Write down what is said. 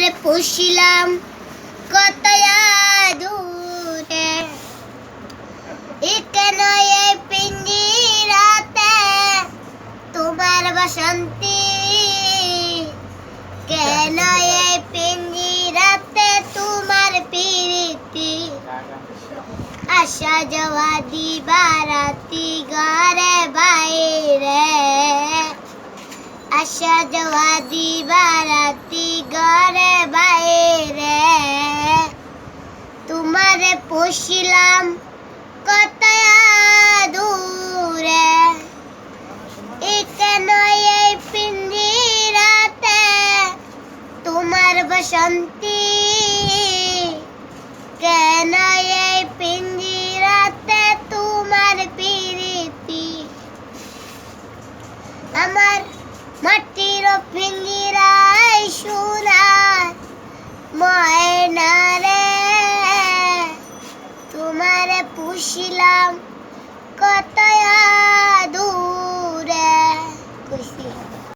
তোমারে পুষিলাম কত দূরে, কেন এই পিঞ্জিরাতে তোমার বসন্তি, কেন এই পিঞ্জিরাতে তোমার প্রীতি, আসা যাওয়া দিবারাতি ঘরে বাইরে, আসা যাওয়া দিবারাতি ঘরে বাইরে, তোমারে পুষিলাম কত দূরে, কেন এই পিঞ্জিরাতে তোমার বসন্তি, কেন এই পিঞ্জিরাতে তোমার প্রীতি, আমার মাটির পিঞ্জিরায় সোনার ময়না রে, তোমারে পুষিলাম কত